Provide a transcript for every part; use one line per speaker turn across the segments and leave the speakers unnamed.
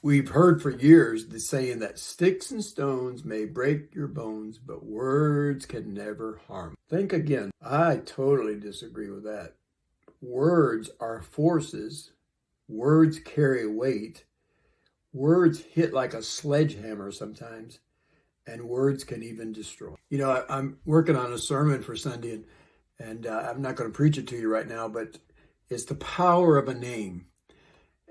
We've heard for years the saying that sticks and stones may break your bones, but words can never harm. Think again. I totally disagree with that. Words are forces. Words carry weight. Words hit like a sledgehammer sometimes, and words can even destroy. I'm working on a sermon for Sunday, and I'm not going to preach it to you right now, but it's the power of a name.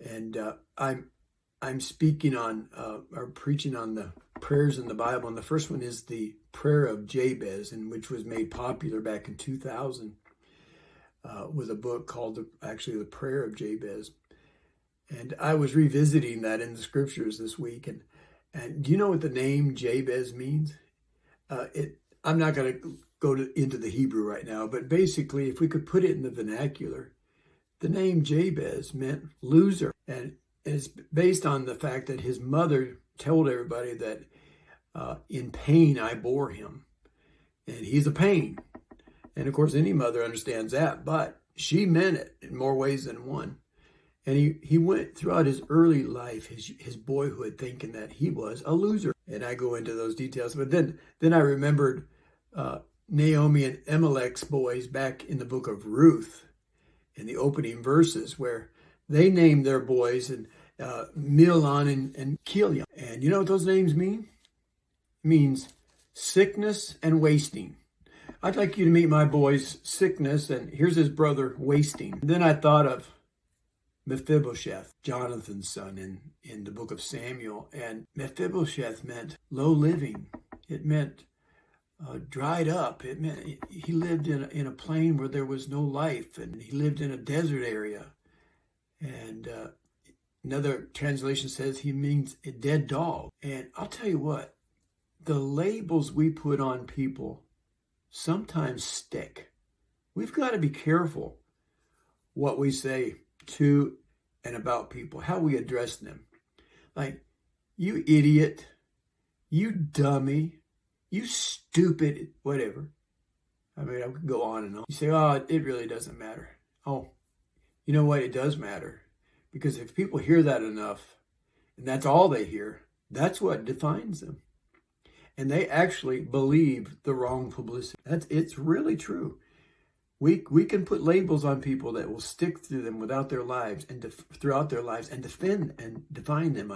And I'm speaking on or preaching on the prayers in the Bible, and the first one is the prayer of Jabez, and which was made popular back in 2000 with a book called the Prayer of Jabez. And I was revisiting that in the scriptures this week, and do you know what the name Jabez means? I'm not going to go into the Hebrew right now, but basically, if we could put it in the vernacular, the name Jabez meant loser, and it's based on the fact that his mother told everybody that in pain I bore him, and he's a pain. And of course, any mother understands that, but she meant it in more ways than one. And he went throughout his early life, his boyhood, thinking that he was a loser. And I go into those details. But then I remembered Naomi and Elimelech's boys back in the book of Ruth, in the opening verses, where they named their boys and Milon and Kilion. And you know what those names mean? It means sickness and wasting. I'd like you to meet my boy's sickness, and here's his brother wasting. And then I thought of Mephibosheth, Jonathan's son in the book of Samuel. And Mephibosheth meant low living. It meant dried up. It meant he lived in a plain where there was no life, and he lived in a desert area. And another translation says he means a dead dog. And I'll tell you what, the labels we put on people sometimes stick. We've got to be careful what we say to and about people, how we address them. Like, you idiot, you dummy, you stupid, whatever. I mean, I could go on and on. You say, oh, it really doesn't matter. Oh, you know what? It does matter. Because if people hear that enough, and that's all they hear, that's what defines them. And they actually believe the wrong publicity. It's really true. We can put labels on people that will stick through them without their lives and throughout their lives and defend and define them,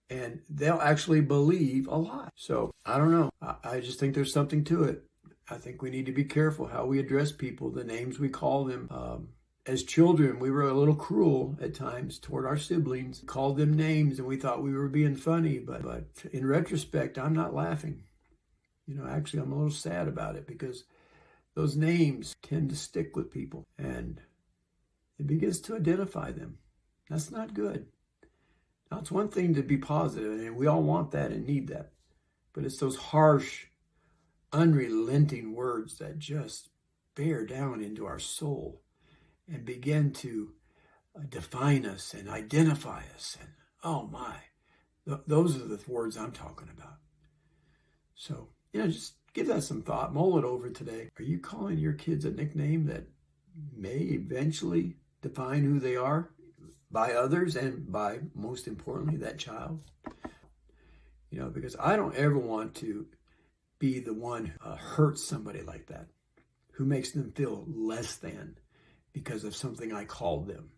and they'll actually believe a lie. So I don't know. I just think there's something to it. I think we need to be careful how we address people, the names we call them. As children, we were a little cruel at times toward our siblings, called them names, and we thought we were being funny. But in retrospect, I'm not laughing. Actually, I'm a little sad about it, because those names tend to stick with people, and it begins to identify them. That's not good. Now, it's one thing to be positive, and we all want that and need that, but it's those harsh, unrelenting words that just bear down into our soul and begin to define us and identify us. And oh my, those are the words I'm talking about. So, just give that some thought. Mull it over today. Are you calling your kids a nickname that may eventually define who they are by others and by, most importantly, that child? Because I don't ever want to be the one who hurts somebody like that, who makes them feel less than because of something I called them.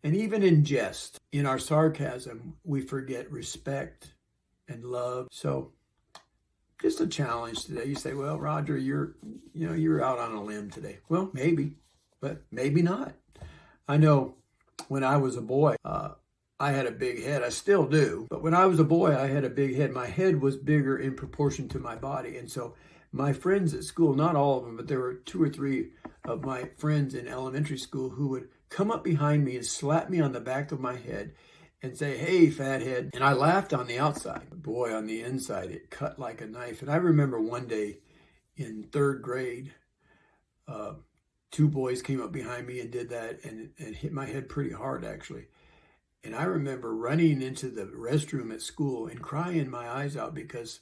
And even in jest, in our sarcasm, we forget respect and love. So just a challenge today. You say, well, Roger, you're out on a limb today. Well, maybe, but maybe not. I know when I was a boy, I had a big head. I still do. But when I was a boy, I had a big head. My head was bigger in proportion to my body. And so my friends at school, not all of them, but there were 2 or 3 of my friends in elementary school who would come up behind me and slap me on the back of my head and say, hey, fathead. And I laughed on the outside. Boy, on the inside, it cut like a knife. And I remember one day in 3rd grade, 2 boys came up behind me and did that and hit my head pretty hard, actually. And I remember running into the restroom at school and crying my eyes out, because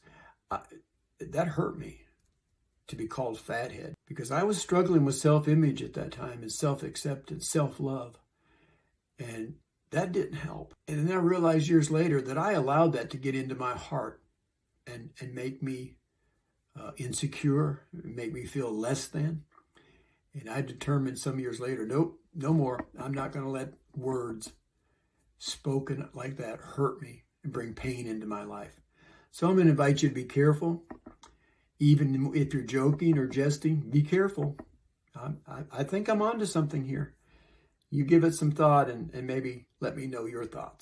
that hurt me to be called fathead, because I was struggling with self-image at that time and self-acceptance, self-love. And That didn't help. And then I realized years later that I allowed that to get into my heart and make me insecure, make me feel less than. And I determined some years later, nope, no more. I'm not going to let words spoken like that hurt me and bring pain into my life. So I'm going to invite you to be careful. Even if you're joking or jesting, be careful. I think I'm onto something here. You give it some thought and maybe let me know your thoughts.